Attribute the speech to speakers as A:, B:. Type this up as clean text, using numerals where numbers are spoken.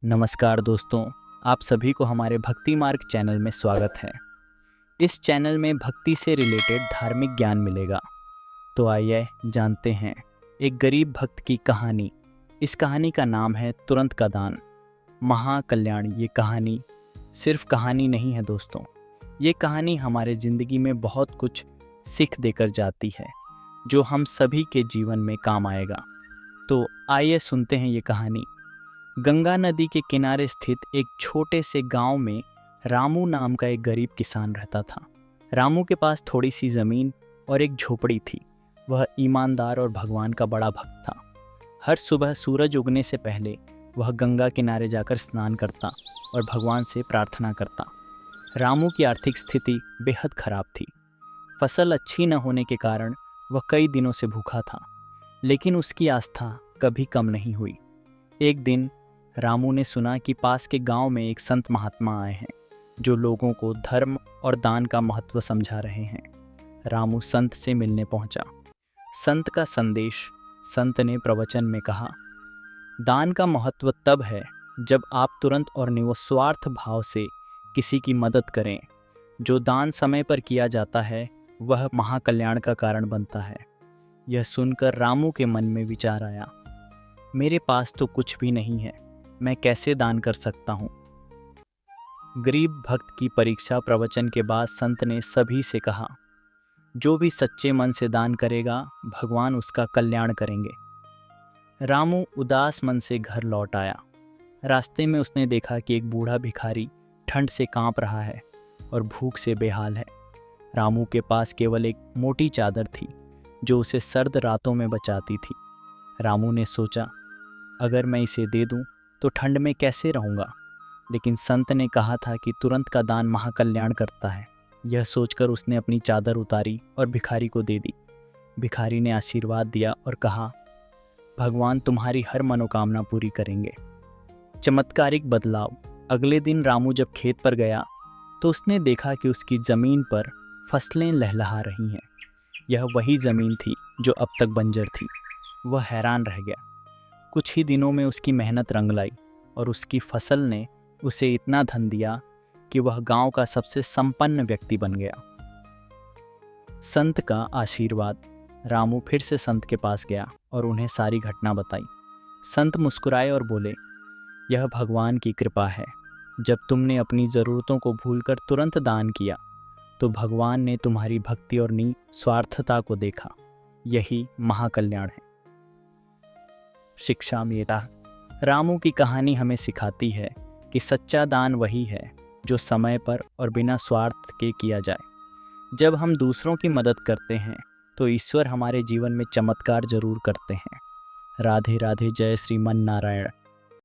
A: नमस्कार दोस्तों, आप सभी को हमारे भक्ति मार्ग चैनल में स्वागत है। इस चैनल में भक्ति से रिलेटेड धार्मिक ज्ञान मिलेगा। तो आइए जानते हैं एक गरीब भक्त की कहानी। इस कहानी का नाम है तुरंत का दान महाकल्याण। ये कहानी सिर्फ कहानी नहीं है दोस्तों, ये कहानी हमारे ज़िंदगी में बहुत कुछ सीख देकर जाती है जो हम सभी के जीवन में काम आएगा। तो आइए सुनते हैं ये कहानी। गंगा नदी के किनारे स्थित एक छोटे से गांव में रामू नाम का एक गरीब किसान रहता था। रामू के पास थोड़ी सी ज़मीन और एक झोपड़ी थी। वह ईमानदार और भगवान का बड़ा भक्त था। हर सुबह सूरज उगने से पहले वह गंगा किनारे जाकर स्नान करता और भगवान से प्रार्थना करता। रामू की आर्थिक स्थिति बेहद खराब थी। फसल अच्छी न होने के कारण वह कई दिनों से भूखा था, लेकिन उसकी आस्था कभी कम नहीं हुई। एक दिन रामू ने सुना कि पास के गांव में एक संत महात्मा आए हैं जो लोगों को धर्म और दान का महत्व समझा रहे हैं। रामू संत से मिलने पहुंचा। संत का संदेश। संत ने प्रवचन में कहा, दान का महत्व तब है जब आप तुरंत और निस्वार्थ भाव से किसी की मदद करें। जो दान समय पर किया जाता है वह महाकल्याण का कारण बनता है। यह सुनकर रामू के मन में विचार आया, मेरे पास तो कुछ भी नहीं है, मैं कैसे दान कर सकता हूँ। गरीब भक्त की परीक्षा प्रवचन के बाद संत ने सभी से कहा, जो भी सच्चे मन से दान करेगा भगवान उसका कल्याण करेंगे। रामू उदास मन से घर लौट आया। रास्ते में उसने देखा कि एक बूढ़ा भिखारी ठंड से कांप रहा है और भूख से बेहाल है। रामू के पास केवल एक मोटी चादर थी जो उसे सर्द रातों में बचाती थी। रामू ने सोचा, अगर मैं इसे दे दूं तो ठंड में कैसे रहूंगा। लेकिन संत ने कहा था कि तुरंत का दान महाकल्याण करता है। यह सोचकर उसने अपनी चादर उतारी और भिखारी को दे दी। भिखारी ने आशीर्वाद दिया और कहा, भगवान तुम्हारी हर मनोकामना पूरी करेंगे। चमत्कारिक बदलाव। अगले दिन रामू जब खेत पर गया तो उसने देखा कि उसकी ज़मीन पर फसलें लहलहा रही हैं। यह वही ज़मीन थी जो अब तक बंजर थी। वह हैरान रह गया। कुछ ही दिनों में उसकी मेहनत रंग लाई और उसकी फसल ने उसे इतना धन दिया कि वह गांव का सबसे संपन्न व्यक्ति बन गया। संत का आशीर्वाद। रामू फिर से संत के पास गया और उन्हें सारी घटना बताई। संत मुस्कुराए और बोले, यह भगवान की कृपा है। जब तुमने अपनी ज़रूरतों को भूलकर तुरंत दान किया तो भगवान ने तुम्हारी भक्ति और निस्वार्थता को देखा। यही महाकल्याण है। शिक्षा मेरा। रामू की कहानी हमें सिखाती है कि सच्चा दान वही है जो समय पर और बिना स्वार्थ के किया जाए। जब हम दूसरों की मदद करते हैं तो ईश्वर हमारे जीवन में चमत्कार जरूर करते हैं। राधे राधे। जय श्रीमन नारायण।